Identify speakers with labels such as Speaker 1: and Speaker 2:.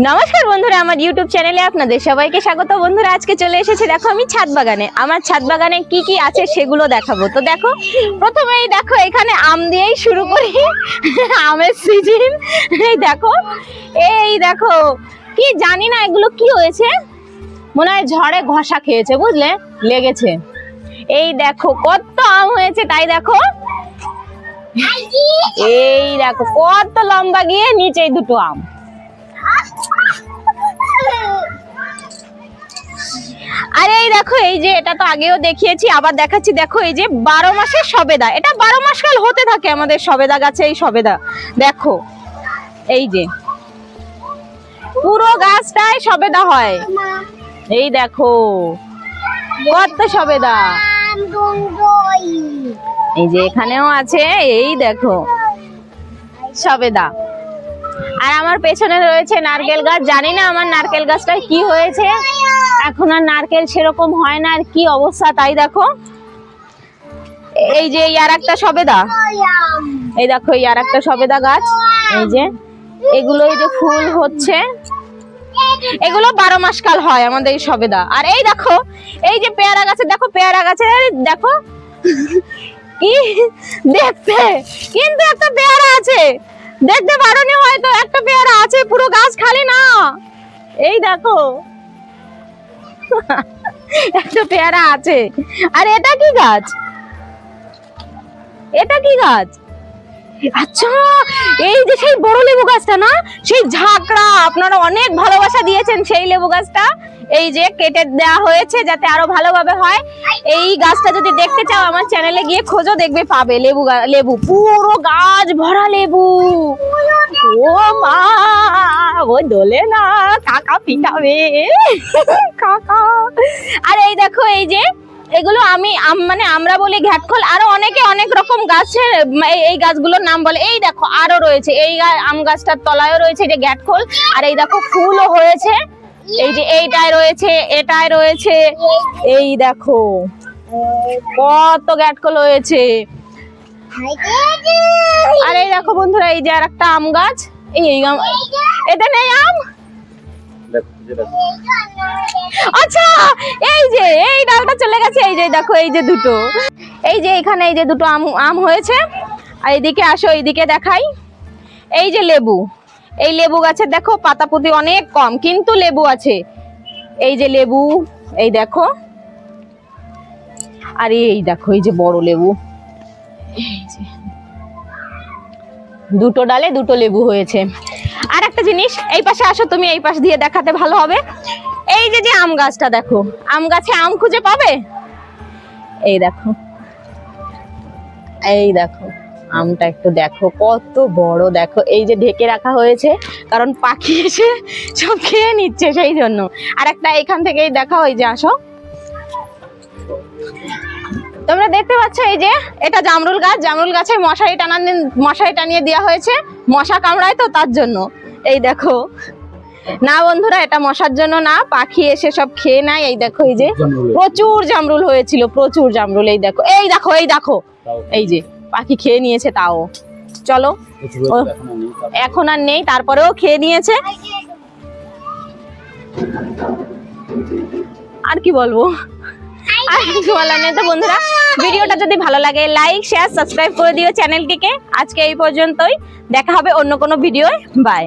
Speaker 1: নমস্কার বন্ধুরা, আমার ইউটিউব চ্যানেলে আপনাদের সবাইকে স্বাগত। বন্ধুরা, আজকে চলে এসেছি, দেখো আমি ছাদ বাগানে। আমার ছাদ বাগানে কি কি আছে সেগুলো দেখাবো। তো দেখো, প্রথমেই দেখো এখানে আম দিয়েই শুরু করি। আমের সিজন। এই দেখো কি জানি না এগুলো কি হয়েছে, মনে হয় ঝড়ে ঘষা খেয়েছে, বুঝলে, লেগেছে। এই দেখো কত আম হয়েছে, তাই দেখো। এই দেখো কত লম্বা গিয়ে নিচেই দুটো আম। আরে এই দেখো, এই যে এটা তো আগেও দেখিয়েছি, আবার দেখাচ্ছি। দেখো এই যে 12 মাসের সবেদা, এটা 12 মাস কাল হতে থাকে আমাদের সবেদা গাছে। এই সবেদা দেখো, এই যে পুরো গাছটায় সবেদা হয়। এই দেখো কত সবেদা, এই যে এখানেও আছে। এই দেখো সবেদা। আর আমার পেছনে রয়েছে নারকেল গাছ। জানি না আমার নারকেল গাছটায় কি হয়েছে, এখন আর নারকেল সেরকম হয় না, আর কি অবস্থা তাই দেখো। এই যে আর একটা সবেদা, এই দেখো এই আর একটা সবেদা গাছ। এই যে এগুলো, এই যে ফুল হচ্ছে, এগুলো 12 মাস কাল হয় আমাদের এই সবেদা। আর এই দেখো এই যে পেয়ারা গাছে, দেখো পেয়ারা গাছে দেখো কি দেখতে, কিন্তু একটা পেয়ারা আছে, দেখতে পারোনি হয়তো, একটা পেয়ারা আছে, পুরো গাছ খালি না। এই দেখো একটা পেয়ারা আছে। আর এটা কি গাছ, এটা কি গাছ? আচ্ছা, এই যে সেই বড় লেবু গাছটা না, সেই ঝাঁকড়া, আপনারা অনেক ভালোবাসা দিয়েছেন সেই লেবু গাছটা। এই যে কেটে দেওয়া হয়েছে যাতে আরো ভালোভাবে হয়। এই গাছটা যদি দেখতে চাও আমার চ্যানেলে গিয়ে খোঁজো, দেখবে পাবে। লেবু পুরো গাছ ভরা লেবু। ও মা, ও দোলে না, কাকা পিটাবে কাকা। আর এই দেখো এই যে এগুলো মানে আমরা বলি ঘ্যাটখোল, আরো অনেকে অনেক রকম গাছের এই গাছগুলোর নাম বলে। এই দেখো আরো রয়েছে, এই আম গাছটার তলায়ও রয়েছে যে ঘ্যাটখোল। আর এই দেখো ফুলও হয়েছে, এই যে এইটায় রয়েছে, এটায় রয়েছে। এই দেখো কত ঘ্যাটখোল হয়েছে। আর এই দেখো বন্ধুরা, এই যে আর একটা আম গাছ। এটা নেই আম। আচ্ছা, এই যে এই ডালটা চলে গেছে। এই যে দেখো এই যে দুটো, এই যে এখানে এই যে দুটো আম হয়েছে। আর এইদিকে আসো, এইদিকে দেখাই। এই যে লেবু, এই লেবু গাছের দেখো পাতাপুতি অনেক কম, কিন্তু লেবু আছে। এই যে লেবু, এই দেখো। আর এই দেখো এই যে বড় লেবু, এই যে দুটো ডালে দুটো লেবু হয়েছে। আর একটা জিনিস, এই পাশে আসো তুমি, এই পাশ দিয়ে দেখাতে ভালো হবে। এই যে আম গাছটা দেখো, আম গাছে আম খুঁজে পাবে। এই দেখো, এই দেখো আমটা একটু দেখো কত বড়। দেখো এই যে ঢেকে রাখা হয়েছে, কারণ পাখি এসে সব খেয়ে নিচ্ছে, সেই জন্য। আর একটা এখান থেকেই দেখাও, এই যে আসো, তোমরা দেখতে পাচ্ছ এই যে এটা জামরুল গাছ। জামরুল গাছে মশারি টানিয়ে দেওয়া হয়েছে, মশা কামড়ায় তো তার জন্য। এই দেখো, না বন্ধুরা এটা মশার জন্য না, পাখি এসে সব খেয়ে নেয়। এই দেখো এই যে প্রচুর জামরুল হয়েছিল, প্রচুর জামরুল। এই দেখো, এই দেখো, এই দেখো, এই যে পাখি খেয়ে নিয়েছে। তাও চলো, এখন আর নেই, তারপরেও খেয়ে নিয়েছে। আর কি বলবো, আর কিছু বলার নেই। তো বন্ধুরা, ভিডিওটা যদি ভালো লাগে লাইক, শেয়ার, সাবস্ক্রাইব করে দিও চ্যানেলটিকে। আজকে এই পর্যন্তই, দেখা হবে অন্য কোনো ভিডিওয়। বাই।